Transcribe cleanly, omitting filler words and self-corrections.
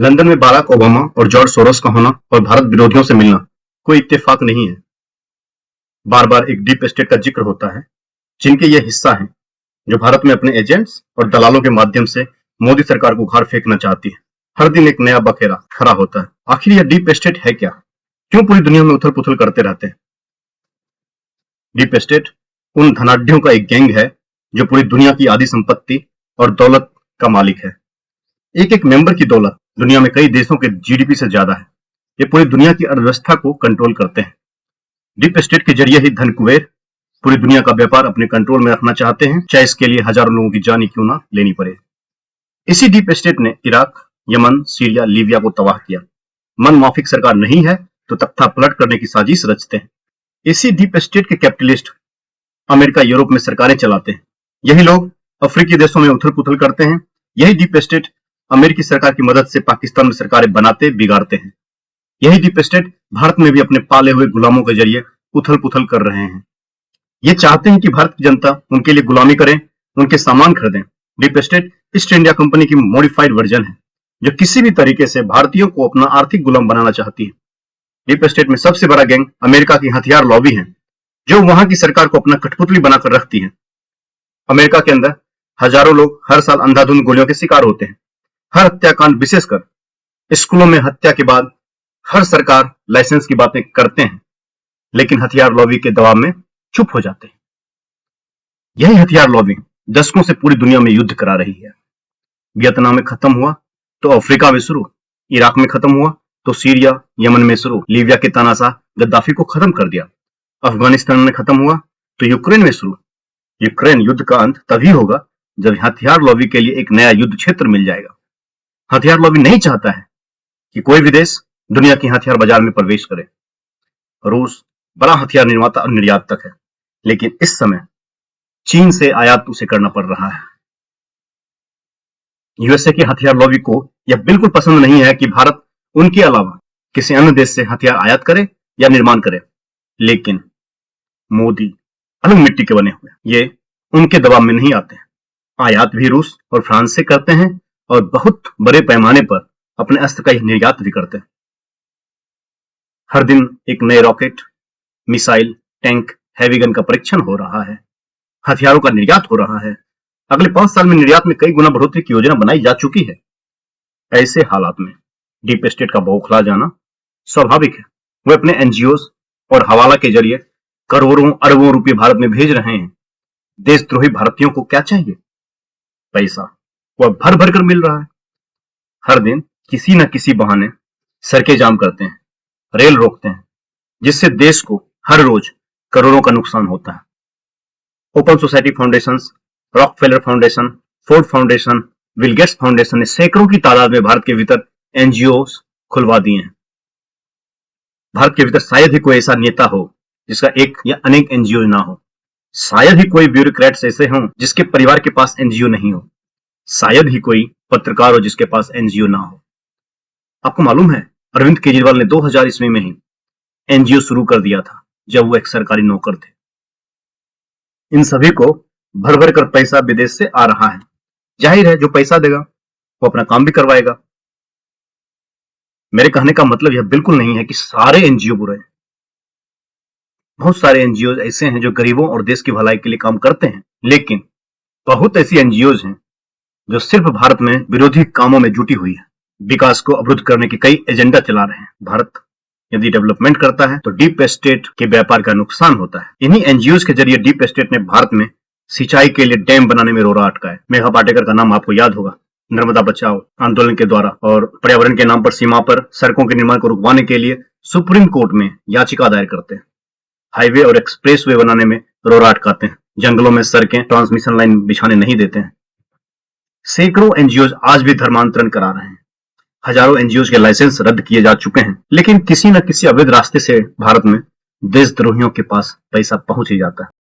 London में Barack Obama और George Soros का होना और भारत विरोधियों से मिलना कोई इत्तेफाक नहीं है। बार बार एक डीप स्टेट का जिक्र होता है, जिनके ये हिस्सा हैं, जो भारत में अपने एजेंट्स और दलालों के माध्यम से मोदी सरकार को उखाड़ फेंकना चाहती है। हर दिन एक नया बखेरा खड़ा होता है। आखिर यह डीप स्टेट है क्या? क्यों पूरी दुनिया में उथल पुथल करते रहते हैं? डीप स्टेट उन धनाढ्यों का एक गैंग है जो पूरी दुनिया की आधी संपत्ति और दौलत का मालिक है। एक एक मेंबर की दौलत दुनिया में कई देशों के जीडीपी से ज्यादा है। ये पूरी दुनिया की अर्थव्यवस्था को कंट्रोल करते हैं। डीप स्टेट के जरिए ही धन कुबेर पूरी दुनिया का व्यापार अपने कंट्रोल में रखना चाहते हैं, चाहे इसके लिए हजारों लोगों की जान ही क्यों ना लेनी पड़े। इसी डीप स्टेट ने इराक, यमन, सीरिया, लीबिया को तबाह किया। मनमाफिक सरकार नहीं है तो तख्ता पलट करने की साजिश रचते हैं। इसी डीप स्टेट के कैपिटलिस्ट अमेरिका, यूरोप में सरकारें चलाते हैं। यही लोग अफ्रीकी देशों में उथल पुथल करते हैं। यही डीप स्टेट अमेरिकी सरकार की मदद से पाकिस्तान में सरकारें बनाते बिगाड़ते हैं। यही डीप स्टेट भारत में भी अपने पाले हुए गुलामों के जरिए उथल पुथल कर रहे हैं। ये चाहते हैं कि भारत की जनता उनके लिए गुलामी करें, उनके सामान खरीदें। Deep state east India company की मॉडिफाइड वर्जन है, जो किसी भी तरीके से भारतीयों को अपना आर्थिक गुलाम बनाना चाहती है। डीप स्टेट में सबसे बड़ा गैंग अमेरिका की हथियार लॉबी है, जो वहां की सरकार को अपना कठपुतली बनाकर रखती है। अमेरिका के अंदर हजारों लोग हर साल अंधाधुंध गोलियों के शिकार होते हैं। हर हत्याकांड, विशेषकर स्कूलों में हत्या के बाद हर सरकार लाइसेंस की बातें करते हैं, लेकिन हथियार लॉबी के दबाव में चुप हो जाते हैं। यही हथियार लॉबी दशकों से पूरी दुनिया में युद्ध करा रही है। वियतनाम में खत्म हुआ तो अफ्रीका में शुरू, इराक में खत्म हुआ तो सीरिया, यमन में शुरू, लीबिया के तानाशाह गद्दाफी को खत्म कर दिया। अफगानिस्तान में खत्म हुआ तो यूक्रेन में शुरू। यूक्रेन युद्ध का अंत तभी होगा जब हथियार लॉबी के लिए एक नया युद्ध क्षेत्र मिल जाएगा। हथियार लॉबी नहीं चाहता है कि कोई भी देश दुनिया के हथियार बाजार में प्रवेश करे। रूस बड़ा हथियार निर्माता और निर्यातक है, लेकिन इस समय चीन से आयात उसे करना पड़ रहा है। यूएसए की हथियार लॉबी को यह बिल्कुल पसंद नहीं है कि भारत उनके अलावा किसी अन्य देश से हथियार आयात करे या निर्माण करे, लेकिन मोदी अलग मिट्टी के बने हुए, ये उनके दबाव में नहीं आते हैं। आयात भी रूस और फ्रांस से करते हैं और बहुत बड़े पैमाने पर अपने अस्त्र का निर्यात भी करते हैं। हर दिन एक नए rocket, missile, tank, heavy gun का परीक्षण हो रहा है। हथियारों का निर्यात हो रहा है। अगले 5 साल में निर्यात में कई गुना बढ़ोतरी की योजना बनाई जा चुकी है। ऐसे हालात में डीप स्टेट का बौखला जाना स्वाभाविक है। वे अपने एनजीओज और हवाला के जरिए करोड़ों अरबों रुपए भारत में भेज रहे हैं। देशद्रोही भारतीयों को क्या चाहिए? पैसा। वह भर भर कर मिल रहा है। हर दिन किसी न किसी बहाने सड़कें जाम करते हैं, रेल रोकते हैं, जिससे देश को हर रोज करोड़ों का नुकसान होता है। Open society foundation, Rockefeller foundation, Ford foundation, Bill Gates foundation ने सैकड़ों की तादाद में भारत के भीतर एनजीओ खुलवा दिए हैं। भारत के भीतर शायद ही कोई ऐसा नेता हो जिसका एक या अनेक एनजीओ ना हो। शायद ही कोई ब्यूरोक्रेट्स ऐसे हों जिसके परिवार के पास एनजीओ नहीं हो। शायद ही कोई पत्रकार हो जिसके पास एनजीओ ना हो। आपको मालूम है, अरविंद केजरीवाल ने 2000 ईस्वी में ही एनजीओ शुरू कर दिया था, जब वो एक सरकारी नौकर थे। इन सभी को भर भर कर पैसा विदेश से आ रहा है। जाहिर है, जो पैसा देगा वो अपना काम भी करवाएगा। मेरे कहने का मतलब यह बिल्कुल नहीं है कि सारे एनजीओ बुरे हैं। बहुत सारे एनजीओ ऐसे हैं जो गरीबों और देश की भलाई के लिए काम करते हैं, लेकिन बहुत ऐसी एनजीओ हैं जो सिर्फ भारत में विरोधी कामों में जुटी हुई है। विकास को अवरुद्ध करने के कई एजेंडा चला रहे हैं। भारत यदि डेवलपमेंट करता है तो डीप स्टेट के व्यापार का नुकसान होता है। इन्हीं एनजीओ के जरिए डीप स्टेट ने भारत में सिंचाई के लिए डैम बनाने में रोड़ा अटका है। मेघा पाटेकर का नाम आपको याद होगा। नर्मदा बचाओ आंदोलन के द्वारा और पर्यावरण के नाम पर सीमा पर सड़कों के निर्माण को रुकवाने के लिए सुप्रीम कोर्ट में याचिका दायर करते हैं। हाईवे और एक्सप्रेस वे बनाने में रोड़ा अटकाते हैं। जंगलों में सड़कें, ट्रांसमिशन लाइन बिछाने नहीं देते हैं। सैकड़ों एनजीओ आज भी धर्मांतरण करा रहे हैं। हजारों एनजीओ के लाइसेंस रद्द किए जा चुके हैं, लेकिन किसी न किसी अवैध रास्ते से भारत में देशद्रोहियों के पास पैसा पहुंच ही जाता है।